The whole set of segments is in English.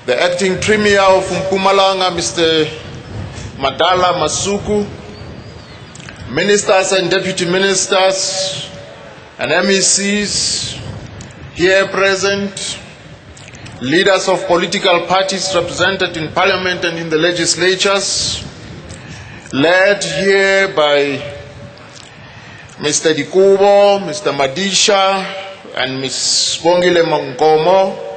the acting Premier of Mpumalanga, Mr. Madala Masuku, Ministers and Deputy Ministers and MECs here present, leaders of political parties represented in Parliament and in the legislatures, led here by Mr. Dikubo, Mr. Madisha, and Ms. Bongile Mangomo,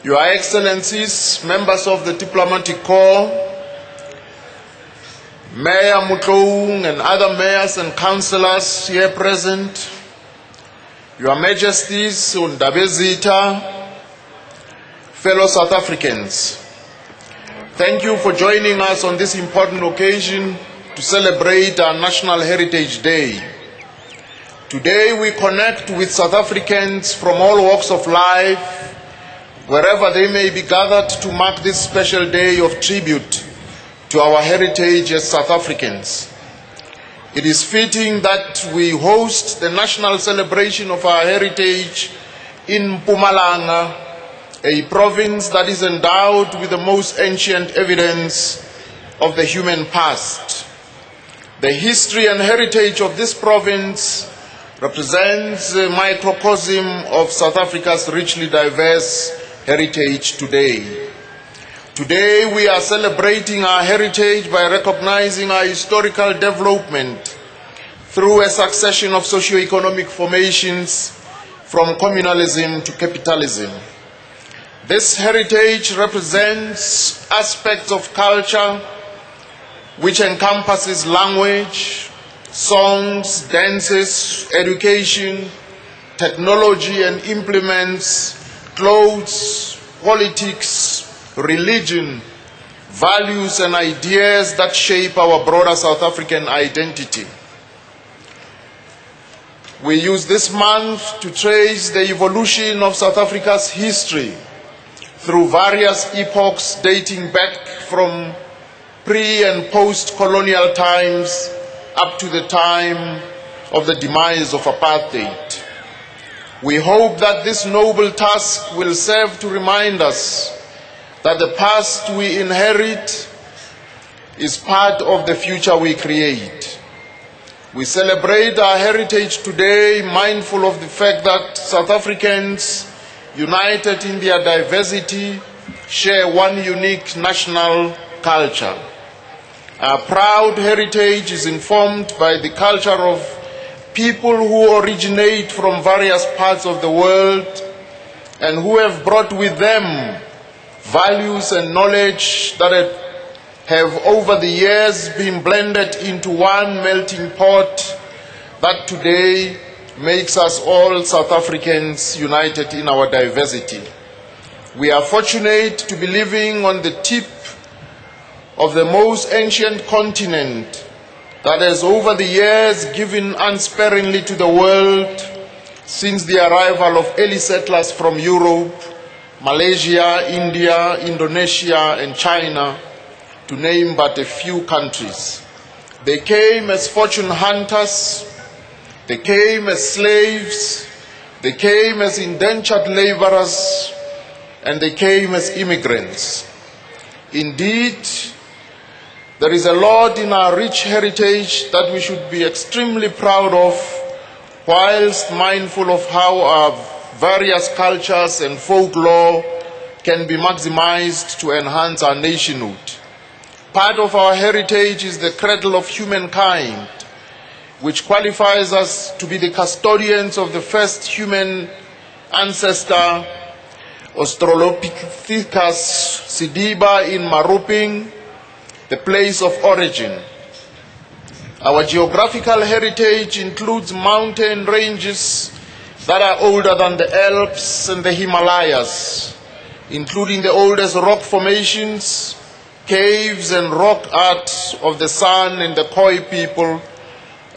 Your Excellencies, members of the Diplomatic Corps, Mayor Mutloung and other mayors and councillors here present, Your Majesties, Undabezita, fellow South Africans, thank you for joining us on this important occasion to celebrate our National Heritage Day. Today we connect with South Africans from all walks of life, wherever they may be gathered to mark this special day of tribute to our heritage as South Africans. It is fitting that we host the national celebration of our heritage in Mpumalanga, a province that is endowed with the most ancient evidence of the human past. The history and heritage of this province represents a microcosm of South Africa's richly diverse heritage today. Today we are celebrating our heritage by recognizing our historical development through a succession of socio-economic formations from communalism to capitalism. This heritage represents aspects of culture which encompasses language, songs, dances, education, technology and implements, clothes, politics, religion, values and ideas that shape our broader South African identity. We use this month to trace the evolution of South Africa's history through various epochs dating back from pre- and post-colonial times up to the time of the demise of apartheid. We hope that this noble task will serve to remind us that the past we inherit is part of the future we create. We celebrate our heritage today, mindful of the fact that South Africans, united in their diversity, share one unique national culture. Our proud heritage is informed by the culture of people who originate from various parts of the world and who have brought with them values and knowledge that have over the years been blended into one melting pot that today makes us all South Africans united in our diversity. We are fortunate to be living on the tip of the most ancient continent that has over the years given unsparingly to the world since the arrival of early settlers from Europe, Malaysia, India, Indonesia, and China, to name but a few countries. They came as fortune hunters, they came as slaves, they came as indentured laborers, and they came as immigrants. Indeed, there is a lot in our rich heritage that we should be extremely proud of, whilst mindful of how our various cultures and folklore can be maximized to enhance our nationhood. Part of our heritage is the cradle of humankind, which qualifies us to be the custodians of the first human ancestor, Australopithecus sediba in Maruping, the place of origin. Our geographical heritage includes mountain ranges that are older than the Alps and the Himalayas, including the oldest rock formations, caves and rock art of the San and the Khoi people,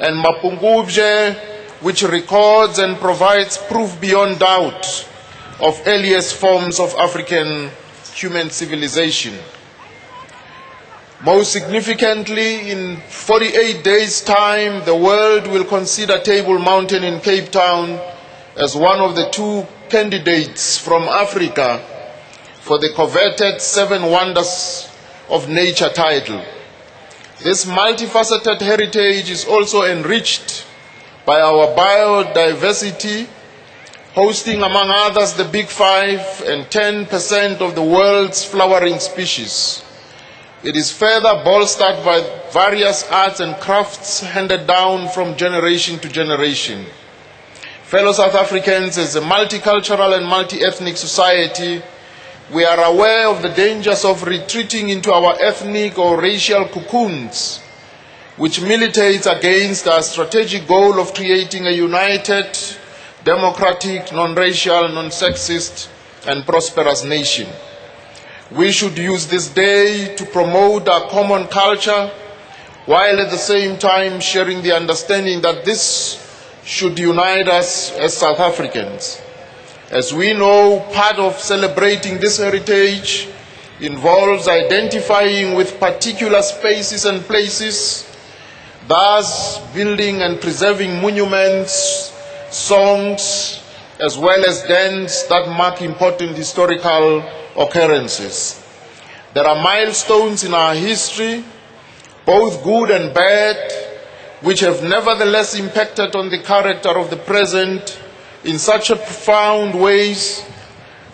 and Mapungubje, which records and provides proof beyond doubt of earliest forms of African human civilization. Most significantly, in 48 days' time, the world will consider Table Mountain in Cape Town as one of the two candidates from Africa for the coveted Seven Wonders of Nature title. This multifaceted heritage is also enriched by our biodiversity, hosting among others the Big Five and 10% of the world's flowering species. It is further bolstered by various arts and crafts handed down from generation to generation. Fellow South Africans, as a multicultural and multi-ethnic society, we are aware of the dangers of retreating into our ethnic or racial cocoons, which militates against our strategic goal of creating a united, democratic, non-racial, non-sexist, and prosperous nation. We should use this day to promote our common culture, while at the same time sharing the understanding that this should unite us as South Africans. As we know, part of celebrating this heritage involves identifying with particular spaces and places, thus building and preserving monuments, songs, as well as dance that mark important historical occurrences. There are milestones in our history, both good and bad, which have nevertheless impacted on the character of the present in such a profound ways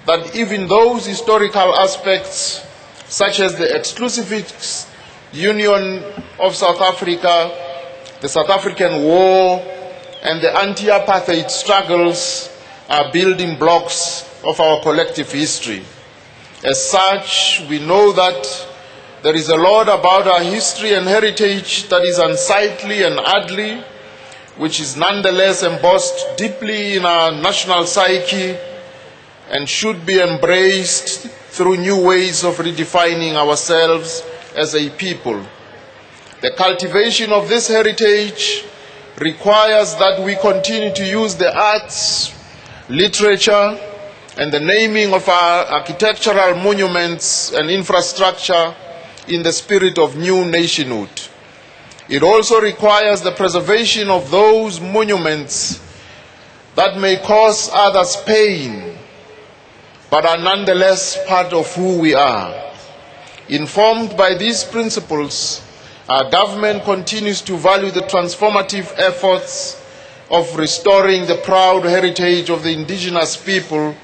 that even those historical aspects, such as the exclusive union of South Africa, the South African War, and the anti-apartheid struggles, are building blocks of our collective history. As such, we know that there is a lot about our history and heritage that is unsightly and ugly, which is nonetheless embossed deeply in our national psyche and should be embraced through new ways of redefining ourselves as a people. The cultivation of this heritage requires that we continue to use the arts, literature, and the naming of our architectural monuments and infrastructure in the spirit of new nationhood. It also requires the preservation of those monuments that may cause others pain, but are nonetheless part of who we are. Informed by these principles, our government continues to value the transformative efforts of restoring the proud heritage of the indigenous people,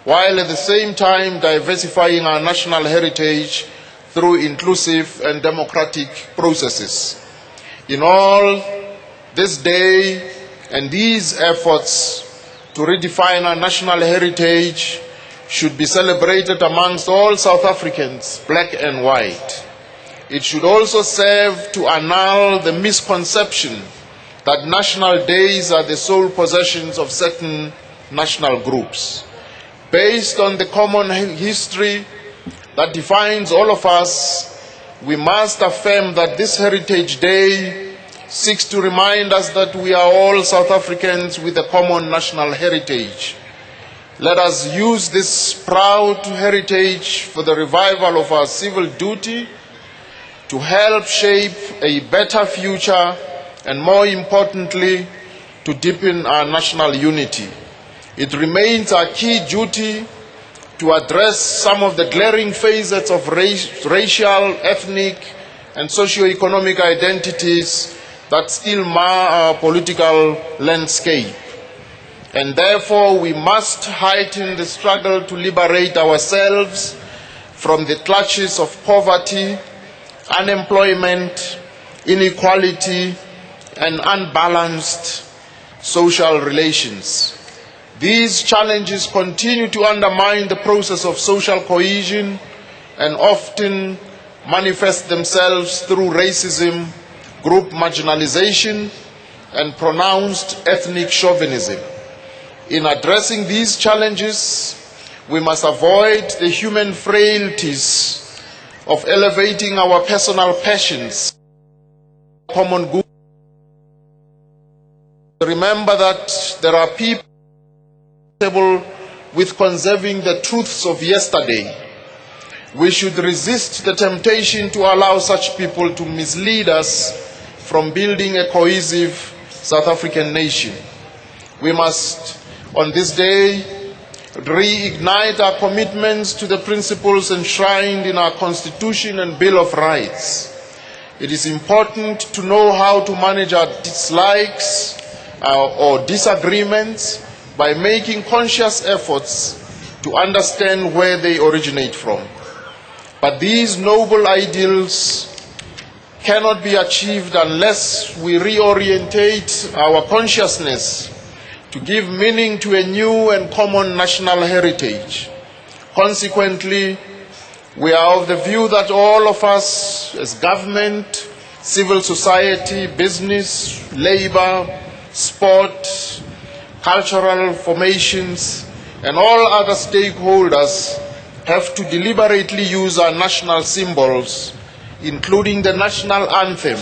while at the same time diversifying our national heritage through inclusive and democratic processes. In all, this day and these efforts to redefine our national heritage should be celebrated amongst all South Africans, black and white. It should also serve to annul the misconception that national days are the sole possessions of certain national groups. Based on the common history that defines all of us, we must affirm that this Heritage Day seeks to remind us that we are all South Africans with a common national heritage. Let us use this proud heritage for the revival of our civil duty to help shape a better future and, more importantly, to deepen our national unity. It remains our key duty to address some of the glaring facets of racial, ethnic, and socio-economic identities that still mar our political landscape. And therefore, we must heighten the struggle to liberate ourselves from the clutches of poverty, unemployment, inequality, and unbalanced social relations. These challenges continue to undermine the process of social cohesion and often manifest themselves through racism, group marginalization, and pronounced ethnic chauvinism. In addressing these challenges, we must avoid the human frailties of elevating our personal passions, common good. Remember that there are people with conserving the truths of yesterday. We should resist the temptation to allow such people to mislead us from building a cohesive South African nation. We must, on this day, reignite our commitments to the principles enshrined in our Constitution and Bill of Rights. It is important to know how to manage our dislikes or disagreements by making conscious efforts to understand where they originate from. But these noble ideals cannot be achieved unless we reorientate our consciousness to give meaning to a new and common national heritage. Consequently, we are of the view that all of us as government, civil society, business, labor, sport, cultural formations, and all other stakeholders have to deliberately use our national symbols, including the national anthem,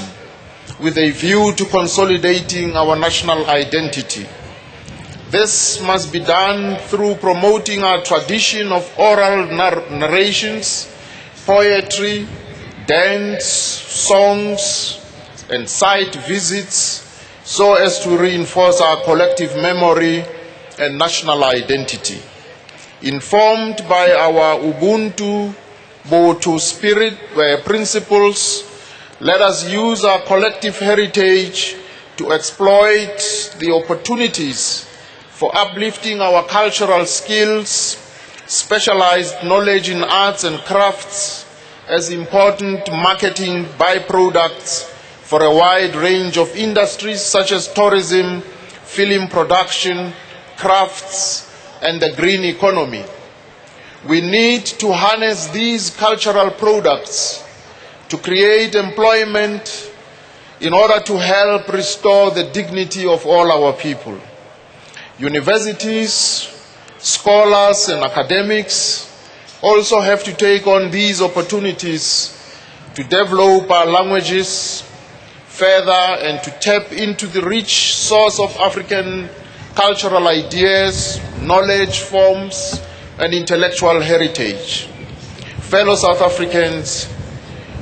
with a view to consolidating our national identity. This must be done through promoting our tradition of oral narrations, poetry, dance, songs, and site visits, so as to reinforce our collective memory and national identity. Informed by our Ubuntu Botu spirit principles, let us use our collective heritage to exploit the opportunities for uplifting our cultural skills, specialized knowledge in arts and crafts as important marketing byproducts for a wide range of industries such as tourism, film production, crafts, and the green economy. We need to harness these cultural products to create employment in order to help restore the dignity of all our people. Universities, scholars, and academics also have to take on these opportunities to develop our languages further and to tap into the rich source of African cultural ideas, knowledge forms, and intellectual heritage. Fellow South Africans,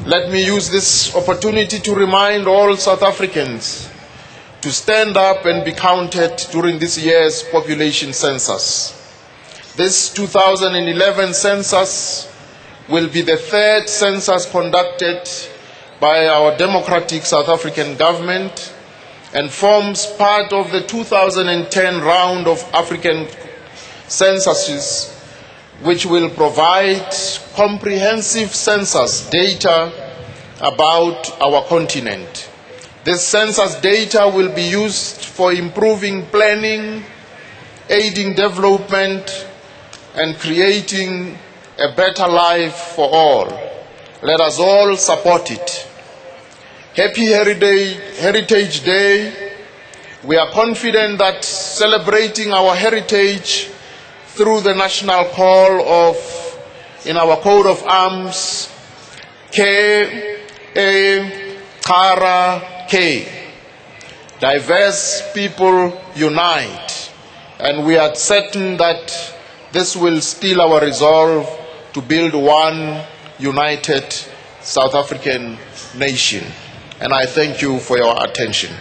let me use this opportunity to remind all South Africans to stand up and be counted during this year's population census. This 2011 census will be the third census conducted by our democratic South African government and forms part of the 2010 round of African censuses, which will provide comprehensive census data about our continent. This census data will be used for improving planning, aiding development, and creating a better life for all. Let us all support it. Happy Heritage Day. We are confident that celebrating our heritage through the national call of, in our coat of arms, K, A, Kara, K. Diverse people unite, and we are certain that this will still our resolve to build one united South African nation. And I thank you for your attention.